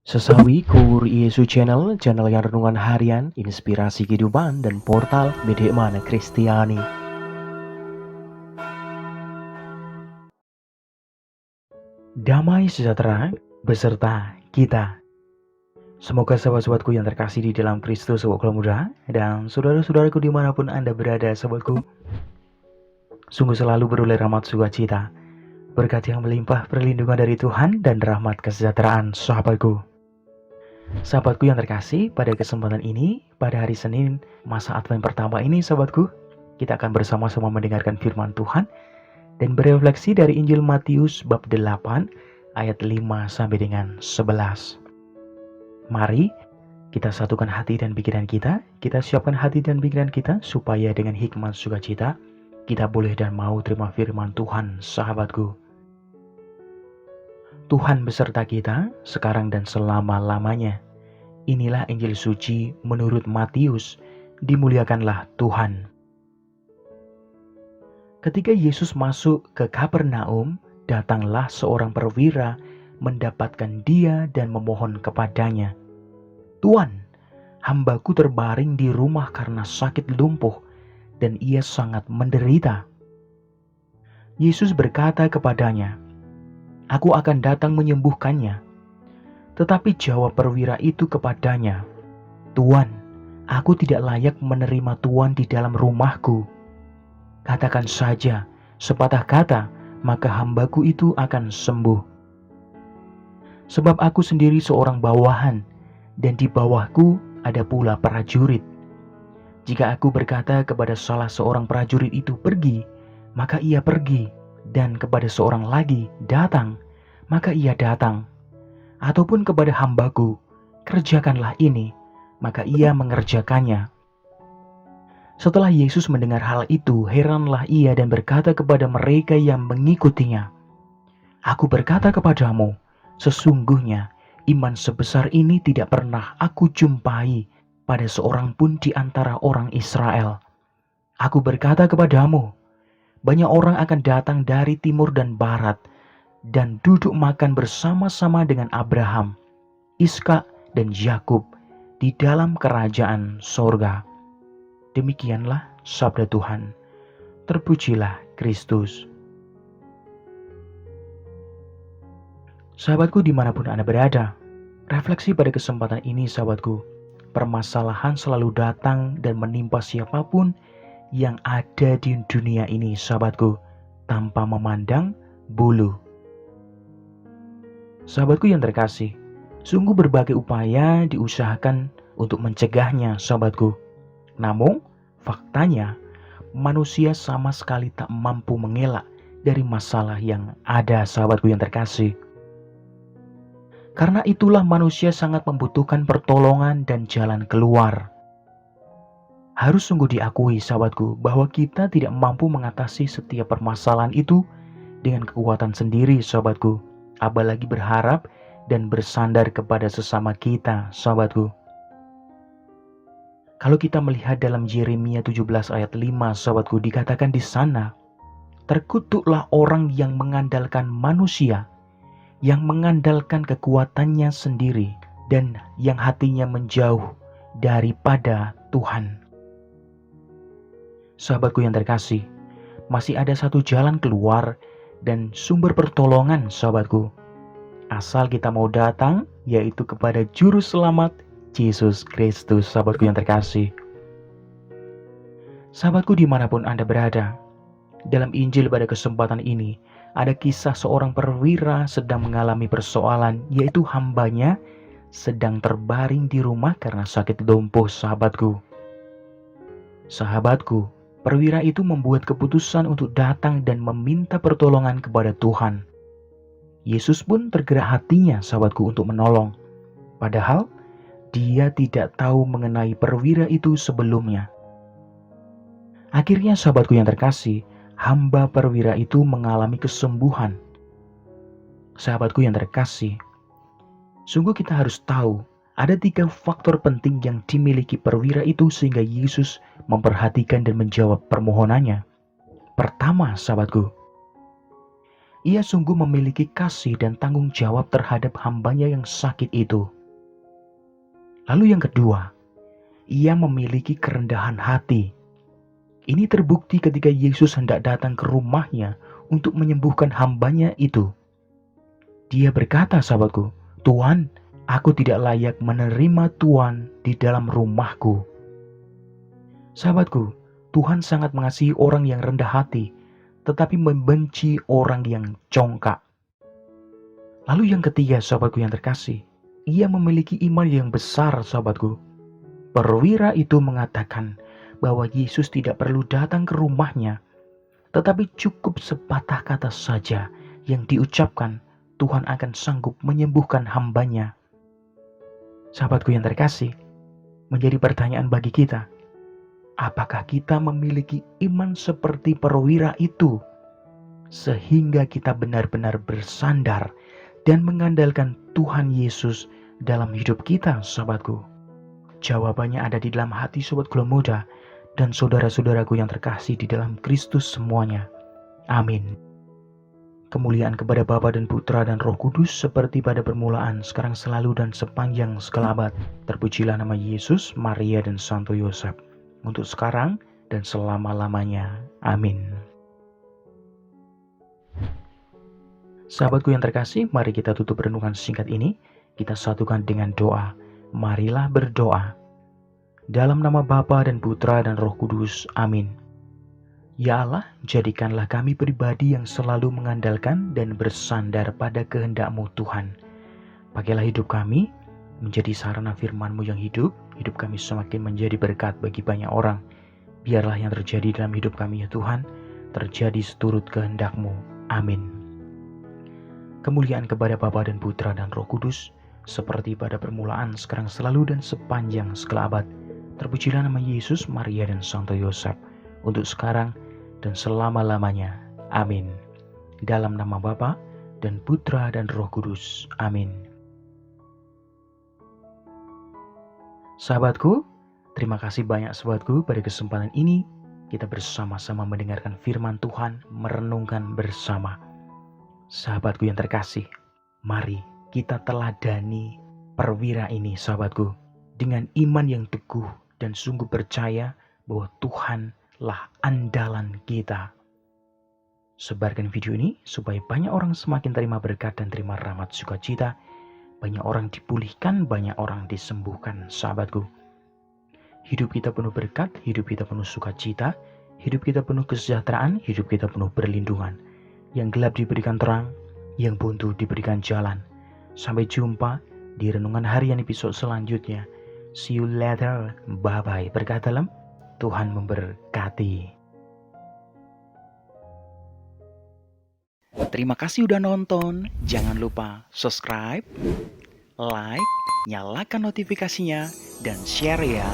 Sesawi Kur Yesu Channel, channel yang renungan harian, inspirasi kehidupan, dan portal Media Mana Kristiani. Damai sejahtera beserta kita. Semoga sahabat-sahabatku yang terkasih di dalam Kristus, sahabat muda, dan saudara-saudaraku dimanapun Anda berada, sahabatku, sungguh selalu beroleh rahmat sukacita, berkat yang melimpah perlindungan dari Tuhan dan rahmat kesejahteraan, sahabatku. Sahabatku yang terkasih, pada kesempatan ini, pada hari Senin, masa Advent pertama ini, sahabatku, kita akan bersama-sama mendengarkan firman Tuhan dan berefleksi dari Injil Matius bab 8 ayat 5 sampai dengan 11. Mari kita satukan hati dan pikiran kita siapkan hati dan pikiran kita supaya dengan hikmat sukacita kita boleh dan mau terima firman Tuhan, sahabatku. Tuhan beserta kita sekarang dan selama-lamanya. Inilah Injil suci menurut Matius. Dimuliakanlah Tuhan. Ketika Yesus masuk ke Kapernaum, datanglah seorang perwira mendapatkan dia dan memohon kepadanya, "Tuan, hambaku terbaring di rumah karena sakit lumpuh dan ia sangat menderita." Yesus berkata kepadanya, "Aku akan datang menyembuhkannya." Tetapi jawab perwira itu kepadanya, "Tuan, aku tidak layak menerima Tuan di dalam rumahku. Katakan saja sepatah kata, maka hambaku itu akan sembuh. Sebab aku sendiri seorang bawahan, dan di bawahku ada pula prajurit. Jika aku berkata kepada salah seorang prajurit itu pergi, maka ia pergi, dan kepada seorang lagi datang, maka ia datang. Ataupun kepada hambaku, kerjakanlah ini, maka ia mengerjakannya." Setelah Yesus mendengar hal itu, heranlah ia dan berkata kepada mereka yang mengikutinya, "Aku berkata kepadamu, sesungguhnya iman sebesar ini tidak pernah aku jumpai pada seorang pun di antara orang Israel. Aku berkata kepadamu, banyak orang akan datang dari timur dan barat, dan duduk makan bersama-sama dengan Abraham, Ishak, dan Yakub di dalam kerajaan sorga." Demikianlah sabda Tuhan. Terpujilah Kristus. Sahabatku dimanapun Anda berada, refleksi pada kesempatan ini, sahabatku. Permasalahan selalu datang dan menimpa siapapun yang ada di dunia ini, sahabatku, tanpa memandang bulu. Sahabatku yang terkasih, sungguh berbagai upaya diusahakan untuk mencegahnya, sahabatku. Namun, faktanya, manusia sama sekali tak mampu mengelak dari masalah yang ada, sahabatku yang terkasih. Karena itulah manusia sangat membutuhkan pertolongan dan jalan keluar. Harus sungguh diakui, sahabatku, bahwa kita tidak mampu mengatasi setiap permasalahan itu dengan kekuatan sendiri, sahabatku. Apalagi berharap dan bersandar kepada sesama kita, sahabatku. Kalau kita melihat dalam Yeremia 17 ayat 5, sahabatku, dikatakan di sana, "Terkutuklah orang yang mengandalkan manusia, yang mengandalkan kekuatannya sendiri, dan yang hatinya menjauh daripada Tuhan." Sahabatku yang terkasih, masih ada satu jalan keluar dan sumber pertolongan, sahabatku. Asal kita mau datang, yaitu kepada Juru Selamat, Yesus Kristus, sahabatku yang terkasih. Sahabatku dimanapun Anda berada, dalam Injil pada kesempatan ini, ada kisah seorang perwira sedang mengalami persoalan, yaitu hambanya sedang terbaring di rumah karena sakit lumpuh, sahabatku. Sahabatku, perwira itu membuat keputusan untuk datang dan meminta pertolongan kepada Tuhan. Yesus pun tergerak hatinya, sahabatku, untuk menolong. Padahal, dia tidak tahu mengenai perwira itu sebelumnya. Akhirnya, sahabatku yang terkasih, hamba perwira itu mengalami kesembuhan. Sahabatku yang terkasih, sungguh kita harus tahu ada 3 faktor penting yang dimiliki perwira itu sehingga Yesus memperhatikan dan menjawab permohonannya. Pertama, sahabatku, ia sungguh memiliki kasih dan tanggung jawab terhadap hambanya yang sakit itu. Lalu yang kedua, ia memiliki kerendahan hati. Ini terbukti ketika Yesus hendak datang ke rumahnya untuk menyembuhkan hambanya itu. Dia berkata, sahabatku, "Tuhan, aku tidak layak menerima Tuhan di dalam rumahku." Sahabatku, Tuhan sangat mengasihi orang yang rendah hati, tetapi membenci orang yang congkak. Lalu yang ketiga, sahabatku yang terkasih, ia memiliki iman yang besar, sahabatku. Perwira itu mengatakan bahwa Yesus tidak perlu datang ke rumahnya, tetapi cukup sepatah kata saja yang diucapkan, Tuhan akan sanggup menyembuhkan hambanya. Sahabatku yang terkasih, menjadi pertanyaan bagi kita, apakah kita memiliki iman seperti perwira itu, sehingga kita benar-benar bersandar dan mengandalkan Tuhan Yesus dalam hidup kita, sahabatku? Jawabannya ada di dalam hati Sobat Gula Muda dan saudara-saudaraku yang terkasih di dalam Kristus semuanya. Amin. Kemuliaan kepada Bapa dan Putra dan Roh Kudus seperti pada permulaan, sekarang selalu dan sepanjang segala abad. Terpujilah nama Yesus, Maria dan Santo Yosef, untuk sekarang dan selama-lamanya. Amin. Sahabatku yang terkasih, mari kita tutup renungan singkat ini. Kita satukan dengan doa. Marilah berdoa. Dalam nama Bapa dan Putra dan Roh Kudus. Amin. Ya Allah, jadikanlah kami pribadi yang selalu mengandalkan dan bersandar pada kehendak-Mu Tuhan. Pakailah hidup kami menjadi sarana firman-Mu yang hidup. Hidup kami semakin menjadi berkat bagi banyak orang. Biarlah yang terjadi dalam hidup kami ya Tuhan, terjadi seturut kehendak-Mu. Amin. Kemuliaan kepada Bapa dan Putra dan Roh Kudus, seperti pada permulaan, sekarang selalu dan sepanjang segala abad. Terpujilah nama Yesus, Maria dan Santo Yosef, untuk sekarang dan selama-lamanya. Amin. Dalam nama Bapa dan Putra dan Roh Kudus. Amin. Sahabatku, terima kasih banyak sahabatku pada kesempatan ini. Kita bersama-sama mendengarkan firman Tuhan, merenungkan bersama. Sahabatku yang terkasih, mari kita teladani perwira ini, sahabatku, dengan iman yang teguh dan sungguh percaya bahwa Tuhanlah andalan kita. Sebarkan video ini supaya banyak orang semakin terima berkat dan terima rahmat sukacita. Banyak orang dipulihkan, banyak orang disembuhkan, sahabatku. Hidup kita penuh berkat, hidup kita penuh sukacita, hidup kita penuh kesejahteraan, hidup kita penuh perlindungan. Yang gelap diberikan terang, yang buntu diberikan jalan. Sampai jumpa di renungan harian episode selanjutnya. See you later. Bye-bye. Berkat dalam, Tuhan memberkati. Terima kasih udah nonton. Jangan lupa subscribe, like, nyalakan notifikasinya, dan share ya.